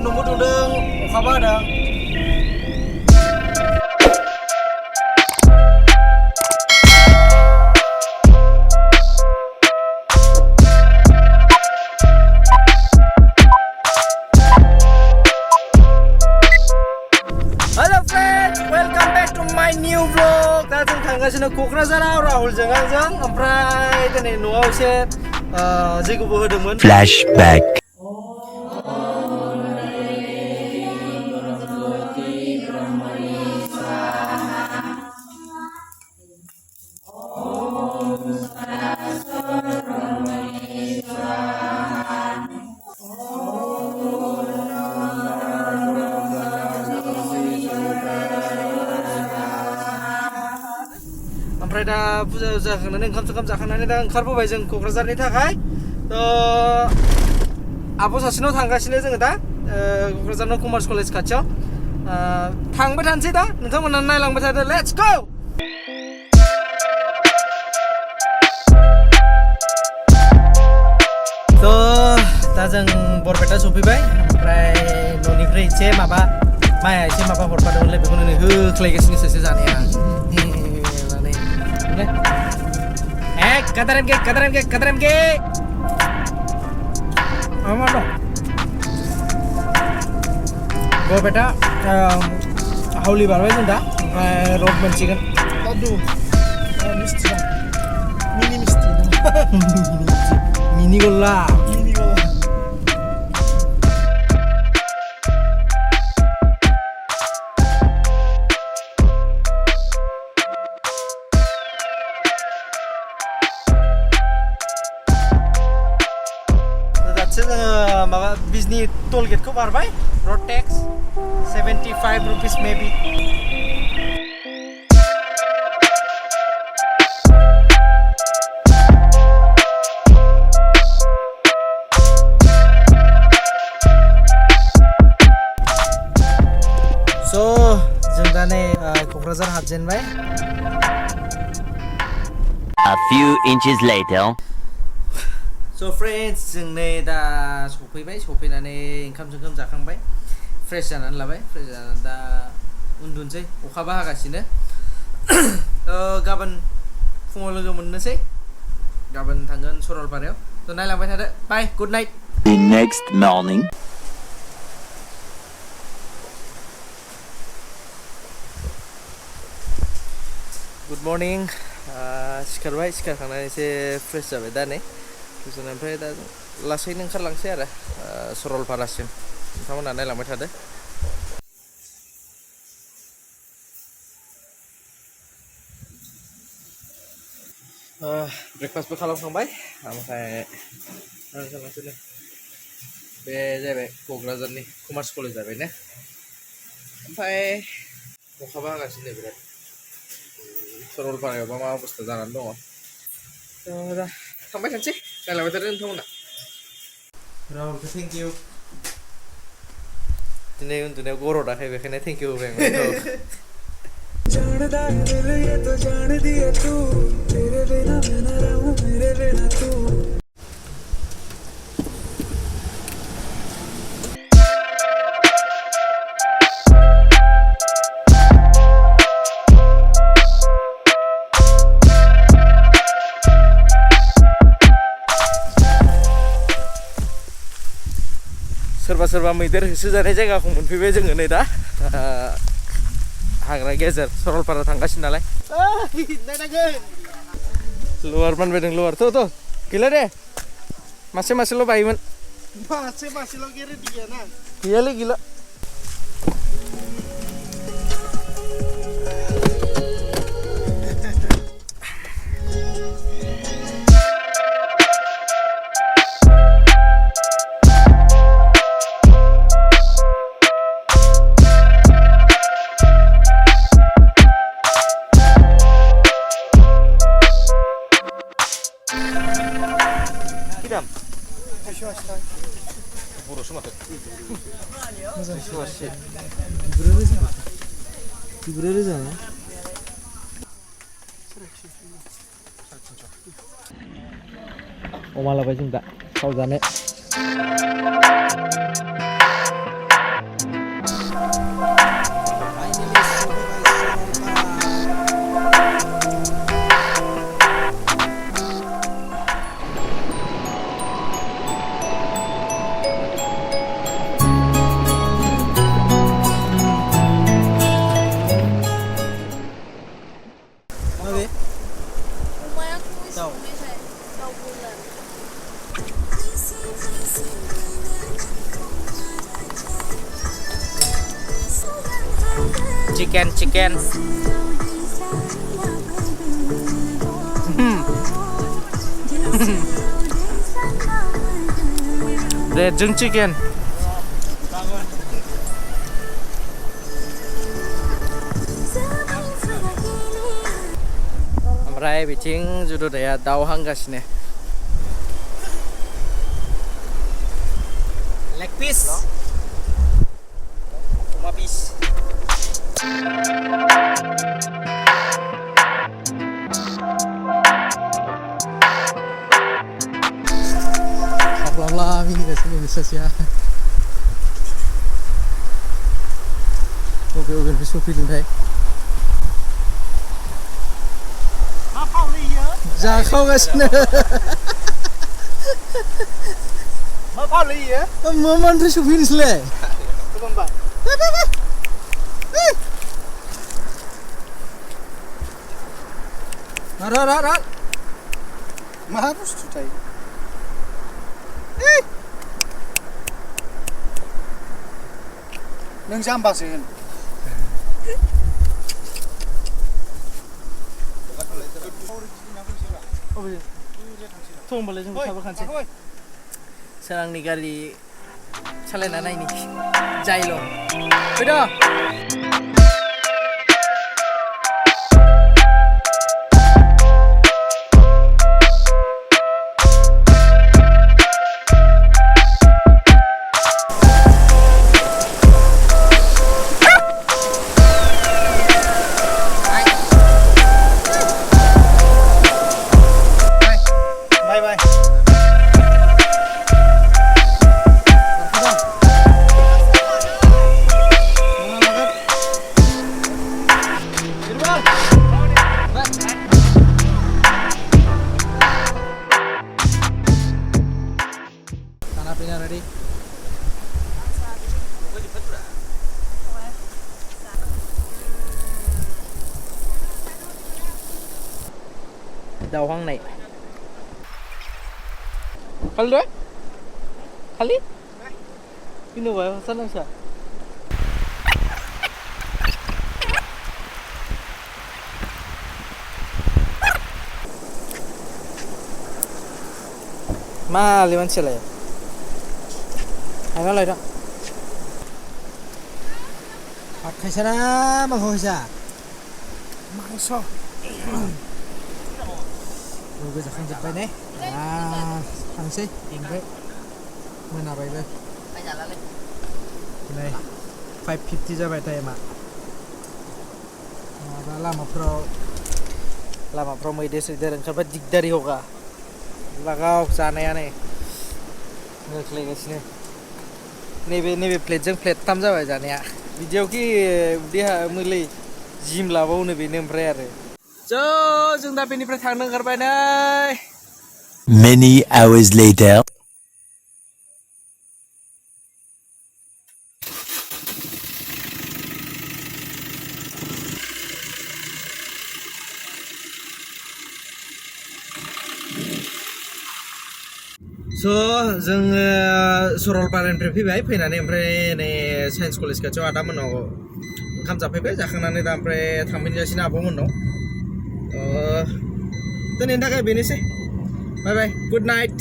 सान्दुंबो दुंदों अखाबो हादों Hello friends, welcome back to my new vlog. दा जों थांगासिनो क'क्राझाराव राहुलजों आंजों ओमफ्राय दिनै न'आव एसे जैग'बो होदोंमोन Flashback. ओमफ्राय दा फुजा जाखांनानै ओंखाम जाखांनानै दा ओंखारबोबाय जों क'क्राझारनि थाखाय आब' सासेनाव थांगासिनो जोङो दा क'क्राझारनि कमार्स कलेज खाथियाव थांबाय थानोसै दा नोंथांमोना नायलांबाय थादो लेट्स गो दा जों बरपेटा सफैबाय ओमफ्राय न'निफ्राय एसे माइया एसे हरफादोंमोनलै बेखौनो होख्लायगासिनोसो जानाया Kadaran ke apa dong gua beda hauli baru aja dah road mencikan aduh misti mini gola माबा बिजनी टोल गेट को बारबाय road tax 75 rupees maybe so जों दा नै Kokrajhar हाबजेनबाय A few inches later. So friends, जों नै दा सफैनानै ओंखाम जाखांबाय फ्रेश जानानै लाबाय फ्रेश जानानै दा उन्दुनोसै अखाबो हागासिनो गाबोन फुङाव लोगो मोननोसै गाबोन थांगोन सरलपारायाव थ' नायलांबाय थादो बाय good night The next morning. Good morning सिखारखांनानै एसे फ्रेश जाबाय दा नै ओमफ्राय दा लासैनो ओंखारलांसै आरो सरलपारासिम नोंथांमोना नायलांबाय थादो ब्रेकफास्टबो खालामखांबाय ओमफ्राय ओंखारलांसैनो बे जाहैबाय क'क्राझारनि कमार्स कलेज जाबाय ने ओमफ्राय अखाबो हागासिनो बिराद सरलपारायावबा मा अबस्था जानानै दङ दा थांबाय थानोसै नायलांबाय थादो नोंथांमोना राहुलखौ थेंक इउ दिनै उन्दुनायाव गरदाखै बेखायनो थेंक इउ होबाय सोरबा मैदेर होसोजानाय जायगाखौ मोनफैबाय जोङो नै दा हाग्रा गेजेर सरलपारा थांगासिनो नालाय लुवार बानबायदों लुवार थ' गैला दे मासेल' बायोमोन मासेल' गेरेन्टि गैयाना गैयालै गैला बर'सो माथो मोजां जिब्रै रोजा अमा लाबाय जों दा थाव जानो chicken breadजों chicken ओमफ्राय बिथिं जुदुदाया दाउ हांगासिनो leg piece अमा piece Hablallah mingigasino ni Sasya Oke bisa pilih deh Dạ không cái gì Mà có lý gì á? Mà mình phải chụp hình lên. Không bạn. Đó. Mà harus tutaj. Nang jambasin. Tombolnya जों साबा खानसै सोरांनि गारि सालायना नायनि जायल' फैद' ready? Daw hang này. Kali deh? Kali? Ini apa? Senang sih. Ma liman sila ya. Ano lang ito? Pakai sana manghosa. Mangso. Rồi bây giờ không giật bay nè. Thằng xí, nhìn vậy. Mới nào bay về. Cái này 550 ra bay tay mà. Lama pro mới đến sự đến cái dịch dari hoga. Lagaw sana ya nih. Ngược lại cái này. Nebe plate jeng plate tam जाबाय जानाया. Video ki dia mulai gym लाबावनो बेनो ओमफ्राय आरो. जों दा बेनिफ्राय थांनो ओंखारबाय नै. Many hours later. जोङो सरलपारानिफ्राय फैबाय फैनानै ओमफ्राय नै साइन्स कलेज खाथियाव आदामोननाव ओंखाम जाफैबाय जाखांनानै दा ओमफ्राय थांफिनगासिनो आब'मोननाव दिनैनि थाखाय बेनोसै बाय बाय गुड नाइट